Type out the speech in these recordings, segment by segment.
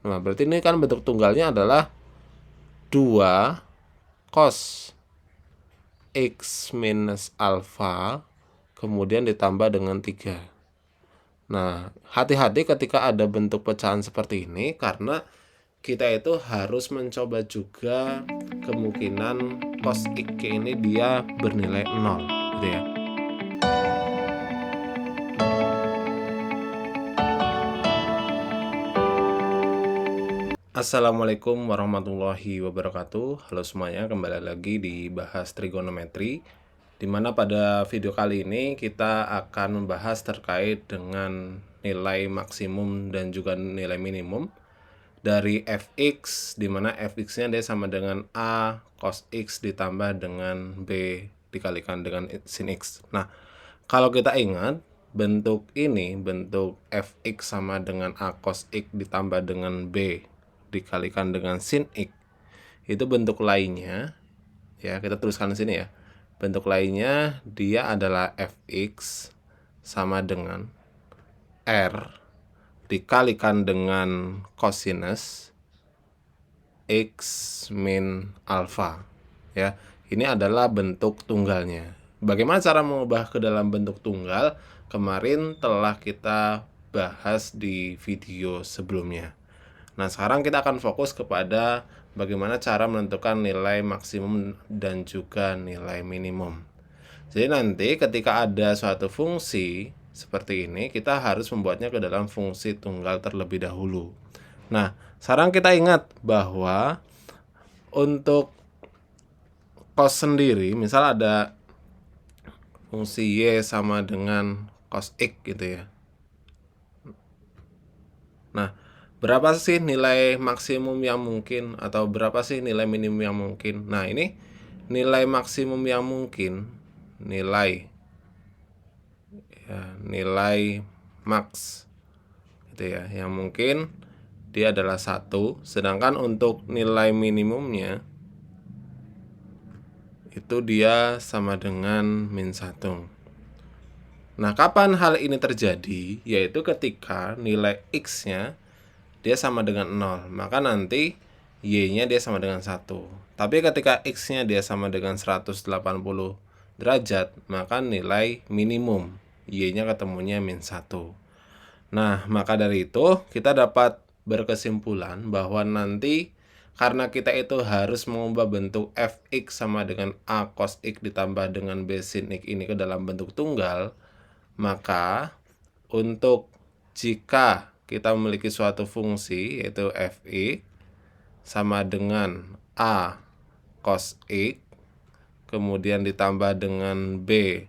Nah, berarti ini kan bentuk tunggalnya adalah 2 cos X minus alfa kemudian ditambah dengan 3. Nah, hati-hati ketika ada bentuk pecahan seperti ini karena kita itu harus mencoba juga kemungkinan cos X ini dia bernilai 0 gitu ya. Assalamualaikum warahmatullahi wabarakatuh. Halo semuanya, kembali lagi di Bahas Trigonometri, dimana pada video kali ini kita akan membahas terkait dengan nilai maksimum dan juga nilai minimum dari fx, dimana fx-nya dia sama dengan a cos x ditambah dengan b dikalikan dengan sin x. Nah, kalau kita ingat bentuk ini, bentuk fx sama dengan a cos x ditambah dengan b dikalikan dengan sin x, itu bentuk lainnya ya, kita tuliskan di sini ya. Bentuk lainnya dia adalah fx sama dengan r dikalikan dengan cosinus x min alpha ya. Ini adalah bentuk tunggalnya. Bagaimana cara mengubah ke dalam bentuk tunggal? Kemarin telah kita bahas di video sebelumnya. Nah, sekarang kita akan fokus kepada bagaimana cara menentukan nilai maksimum dan juga nilai minimum. Jadi nanti ketika ada suatu fungsi seperti ini, kita harus membuatnya ke dalam fungsi tunggal terlebih dahulu. Nah, sekarang kita ingat bahwa untuk cos sendiri, misal ada fungsi y sama dengan cos x gitu ya. Nah, berapa sih nilai maksimum yang mungkin atau berapa sih nilai minimum yang mungkin? Nah, ini nilai maksimum yang mungkin, nilai max gitu ya, yang mungkin dia adalah 1, sedangkan untuk nilai minimumnya itu dia sama dengan min 1. Nah, kapan hal ini terjadi? Yaitu ketika nilai x-nya dia sama dengan 0, maka nanti y-nya dia sama dengan 1. Tapi ketika x-nya dia sama dengan 180 derajat, maka nilai minimum y-nya ketemunya min 1. Nah, maka dari itu kita dapat berkesimpulan bahwa nanti karena kita itu harus mengubah bentuk fx sama dengan a cos x ditambah dengan b sin x ini ke dalam bentuk tunggal, maka untuk jika kita memiliki suatu fungsi yaitu fx sama dengan a cos x kemudian ditambah dengan b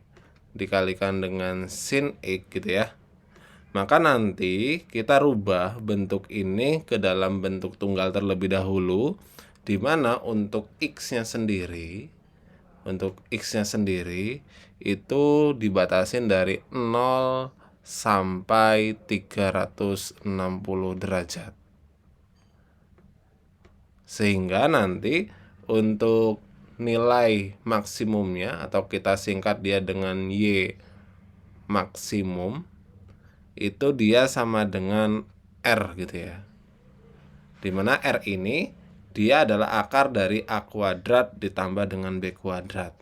dikalikan dengan sin x gitu ya, maka nanti kita rubah bentuk ini ke dalam bentuk tunggal terlebih dahulu, di mana untuk x-nya sendiri itu dibatasin dari 0 sampai 360 derajat. Sehingga nanti untuk nilai maksimumnya atau kita singkat dia dengan y maksimum itu dia sama dengan R gitu ya. Dimana R ini dia adalah akar dari A kuadrat ditambah dengan B kuadrat.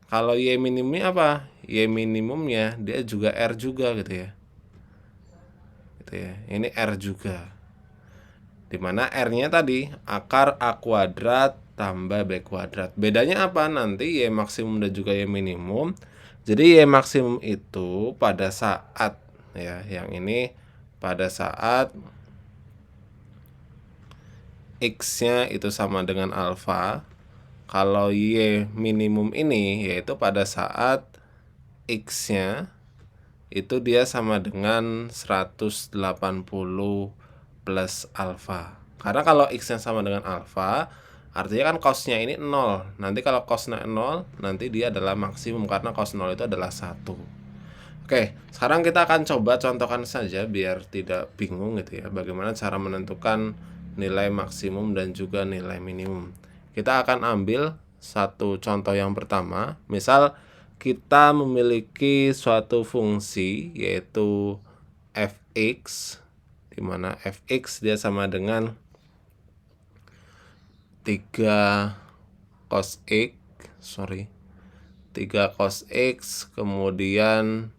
Kalau Y minimumnya apa? Y minimumnya dia juga R juga gitu ya. Gitu ya. Ini R juga. Dimana R-nya tadi akar A kuadrat tambah B kuadrat. Bedanya apa? Nanti Y maksimum dan juga Y minimum. Jadi Y maksimum itu pada saat ya, yang ini pada saat x-nya itu sama dengan alfa. Kalau y minimum ini yaitu pada saat x-nya itu dia sama dengan 180 plus alfa. Karena kalau x-nya sama dengan alfa, artinya kan cos-nya ini 0. Nanti kalau cos-nya 0, nanti dia adalah maksimum karena cos 0 itu adalah 1. Oke, sekarang kita akan coba contohkan saja biar tidak bingung gitu ya, bagaimana cara menentukan nilai maksimum dan juga nilai minimum. Kita akan ambil satu contoh yang pertama. Misal kita memiliki suatu fungsi yaitu fx, dimana fx dia sama dengan 3 cos x kemudian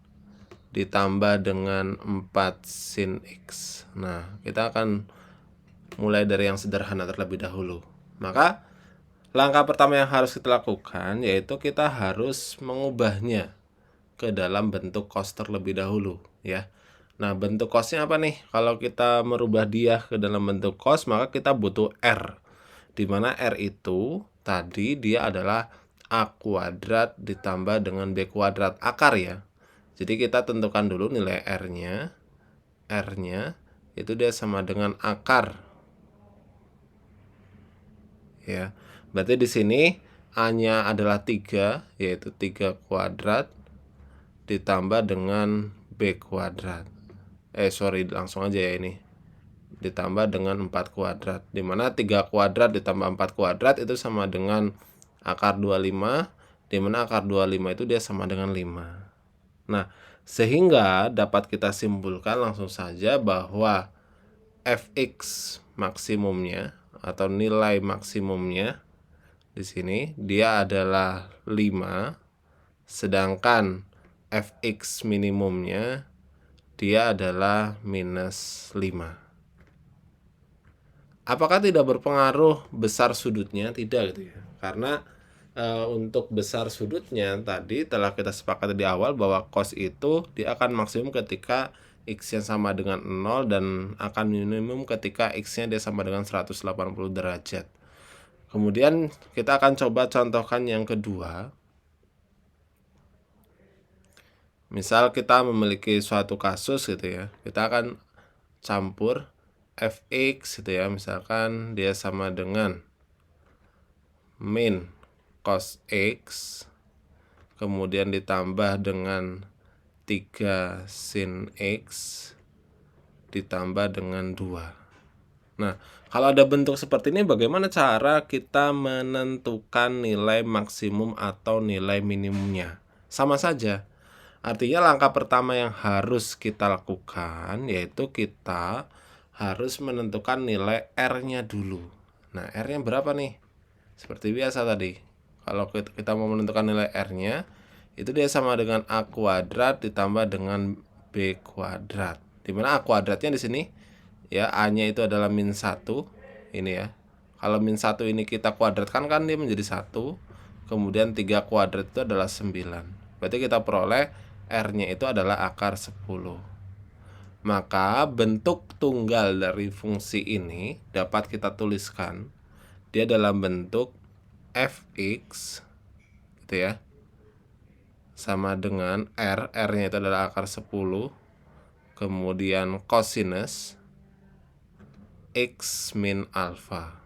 ditambah dengan 4 sin x. Nah, kita akan mulai dari yang sederhana terlebih dahulu. Maka langkah pertama yang harus kita lakukan yaitu kita harus mengubahnya ke dalam bentuk cos terlebih dahulu ya. Nah, bentuk cosnya apa nih? Kalau kita merubah dia ke dalam bentuk cos, maka kita butuh R. Dimana R itu tadi dia adalah A kuadrat ditambah dengan B kuadrat akar ya. Jadi kita tentukan dulu nilai R-nya. R-nya itu dia sama dengan akar. Ya. Berarti di sini A-nya adalah 3, yaitu 3 kuadrat ditambah dengan B kuadrat. Langsung aja ya ini. Ditambah dengan 4 kuadrat. Dimana 3 kuadrat ditambah 4 kuadrat itu sama dengan akar 25. Dimana akar 25 itu dia sama dengan 5. Nah, sehingga dapat kita simpulkan langsung saja bahwa fx maksimumnya atau nilai maksimumnya di sini dia adalah 5, sedangkan fx minimumnya dia adalah minus 5. Apakah tidak berpengaruh besar sudutnya? Tidak gitu ya. Karena untuk besar sudutnya tadi telah kita sepakati di awal bahwa cos itu dia akan maksimum ketika x-nya sama dengan 0 dan akan minimum ketika x-nya dia sama dengan 180 derajat. Kemudian kita akan coba contohkan yang kedua. Misal kita memiliki suatu kasus gitu ya. Kita akan campur fx gitu ya. Misalkan dia sama dengan min cos x kemudian ditambah dengan 3 sin x ditambah dengan 2. Nah, kalau ada bentuk seperti ini bagaimana cara kita menentukan nilai maksimum atau nilai minimumnya? Sama saja. Artinya langkah pertama yang harus kita lakukan yaitu kita harus menentukan nilai R-nya dulu. Nah, R-nya berapa nih? Seperti biasa tadi. Kalau kita mau menentukan nilai R-nya, itu dia sama dengan A kuadrat ditambah dengan B kuadrat. Dimana A kuadratnya di sini, ya A-nya itu adalah min 1. Ini ya. Kalau min 1 ini kita kuadratkan kan dia menjadi 1. Kemudian 3 kuadrat itu adalah 9. Berarti kita peroleh R-nya itu adalah akar 10. Maka bentuk tunggal dari fungsi ini dapat kita tuliskan dia dalam bentuk fx gitu ya, sama dengan R-nya itu adalah akar 10, kemudian cosinus x min alpha.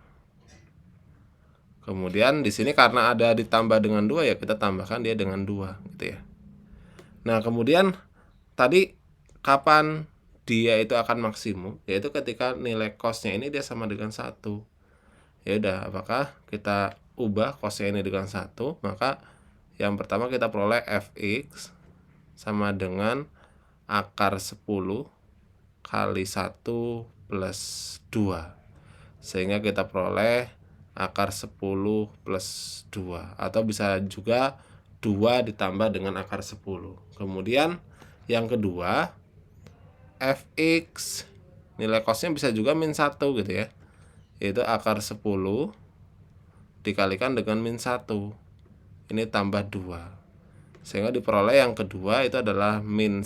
Kemudian di sini karena ada ditambah dengan 2 ya kita tambahkan dia dengan 2 gitu ya. Nah, kemudian tadi kapan dia itu akan maksimum? Yaitu ketika nilai cosnya ini dia sama dengan 1. Ya udah, apakah kita ubah cosnya ini dengan 1? Maka yang pertama kita peroleh fx sama dengan akar 10 kali 1 plus 2. Sehingga kita peroleh akar 10 plus 2. Atau bisa juga 2 ditambah dengan akar 10. Kemudian yang kedua, fx nilai cosnya bisa juga min 1 gitu ya. Yaitu akar 10 dikalikan dengan min 1. Ini tambah 2. Sehingga diperoleh yang kedua itu adalah min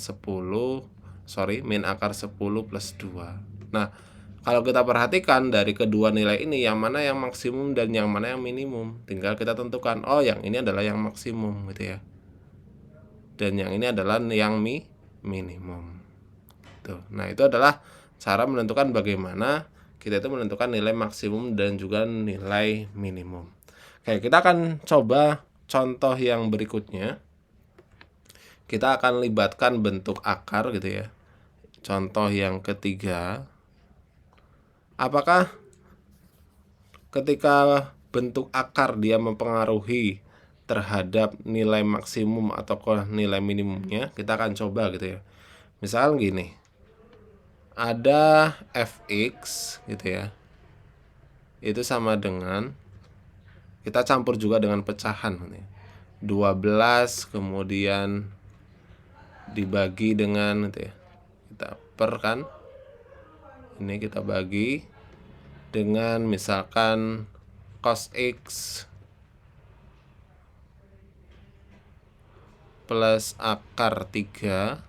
akar 10 plus 2. Nah, kalau kita perhatikan dari kedua nilai ini yang mana yang maksimum dan yang mana yang minimum, tinggal kita tentukan, oh yang ini adalah yang maksimum gitu ya. Dan yang ini adalah yang minimum. Tuh. Nah, itu adalah cara menentukan bagaimana kita itu menentukan nilai maksimum dan juga nilai minimum. Oke, kita akan coba contoh yang berikutnya. Kita akan libatkan bentuk akar gitu ya. Contoh yang ketiga. Apakah ketika bentuk akar dia mempengaruhi terhadap nilai maksimum atau nilai minimumnya? Kita akan coba gitu ya. Misalkan gini. ada fx gitu ya, itu sama dengan, kita campur juga dengan pecahan, 12 kemudian dibagi dengan gitu ya, kita per kan, ini kita bagi dengan misalkan cos x plus akar 3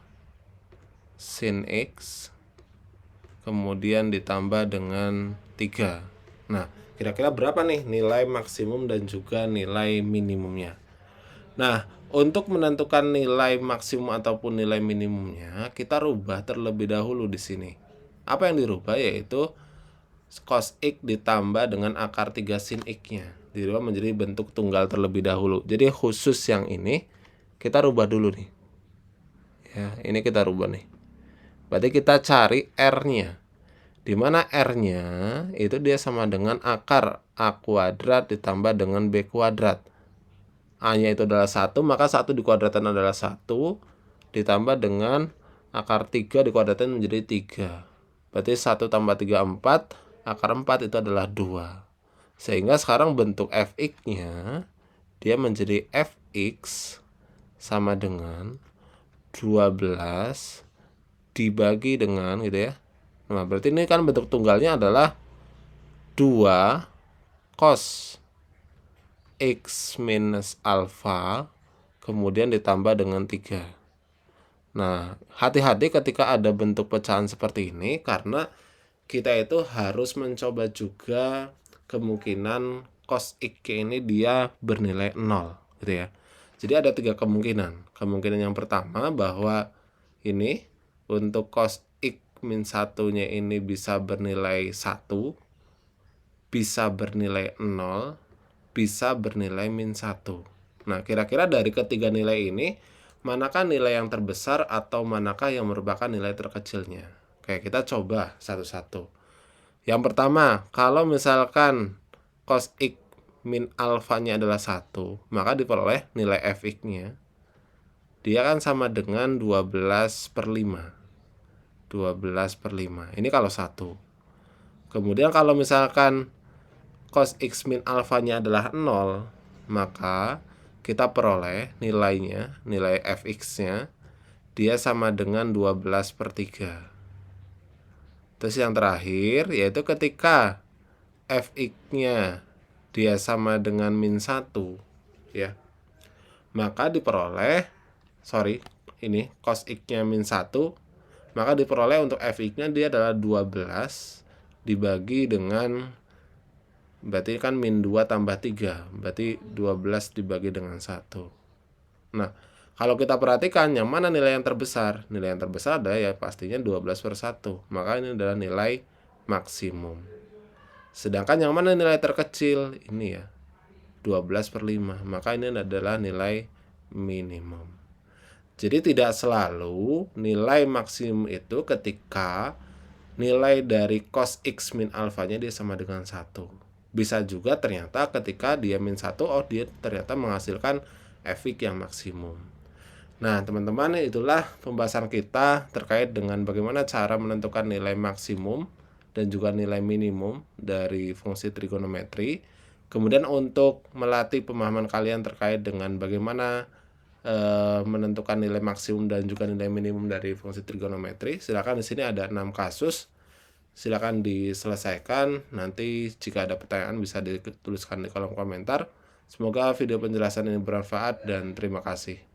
sin x kemudian ditambah dengan 3. Nah, kira-kira berapa nih nilai maksimum dan juga nilai minimumnya? Nah, untuk menentukan nilai maksimum ataupun nilai minimumnya, kita rubah terlebih dahulu di sini. Apa yang dirubah yaitu cos x ditambah dengan akar 3 sin x-nya. Dirubah menjadi bentuk tunggal terlebih dahulu. Jadi khusus yang ini kita rubah dulu nih. Ya, ini kita rubah nih. Berarti kita cari R-nya. Di mana R-nya itu dia sama dengan akar A kuadrat ditambah dengan B kuadrat. A-nya itu adalah 1, maka 1 dikuadratan adalah 1, ditambah dengan akar 3 dikuadratan menjadi 3. Berarti 1 tambah 3, 4, akar 4 itu adalah 2. Sehingga sekarang bentuk fx-nya dia menjadi fx sama dengan 12 dibagi dengan gitu ya. Nah, berarti ini kan bentuk tunggalnya adalah 2 cos x minus alpha kemudian ditambah dengan 3. Nah, hati-hati ketika ada bentuk pecahan seperti ini karena kita itu harus mencoba juga kemungkinan cos x ini dia bernilai 0 gitu ya. Jadi ada 3 kemungkinan. Kemungkinan yang pertama bahwa ini untuk cos x min 1-nya ini bisa bernilai 1, bisa bernilai 0, bisa bernilai min 1. Nah, kira-kira dari ketiga nilai ini, manakah nilai yang terbesar atau manakah yang merupakan nilai terkecilnya? Oke, kita coba satu-satu. Yang pertama, kalau misalkan cos x min alfanya adalah 1, maka diperoleh nilai fx-nya. Dia kan sama dengan 12 per 5. 12 per 5. Ini kalau 1. Kemudian kalau misalkan cos x min alfanya adalah 0, maka kita peroleh nilainya, nilai fx-nya, dia sama dengan 12 per 3. Terus yang terakhir, yaitu ketika fx-nya dia sama dengan min 1, ya, maka diperoleh, ini cos x-nya min 1, maka diperoleh untuk fx-nya dia adalah 12 dibagi dengan, berarti kan min 2 tambah 3, berarti 12 dibagi dengan 1. Nah, kalau kita perhatikan yang mana nilai yang terbesar? Nilai yang terbesar adalah ya pastinya 12 per 1, maka ini adalah nilai maksimum. Sedangkan yang mana nilai terkecil? Ini ya, 12 per 5, maka ini adalah nilai minimum. Jadi tidak selalu nilai maksimum itu ketika nilai dari cos x min alfanya dia sama dengan 1. Bisa juga ternyata ketika dia min 1, oh dia ternyata menghasilkan fx yang maksimum. Nah, teman-teman, itulah pembahasan kita terkait dengan bagaimana cara menentukan nilai maksimum dan juga nilai minimum dari fungsi trigonometri. Kemudian untuk melatih pemahaman kalian terkait dengan bagaimana menentukan nilai maksimum dan juga nilai minimum dari fungsi trigonometri, silakan di sini ada 6 kasus. Silakan diselesaikan. Nanti jika ada pertanyaan bisa dituliskan di kolom komentar. Semoga video penjelasan ini bermanfaat dan terima kasih.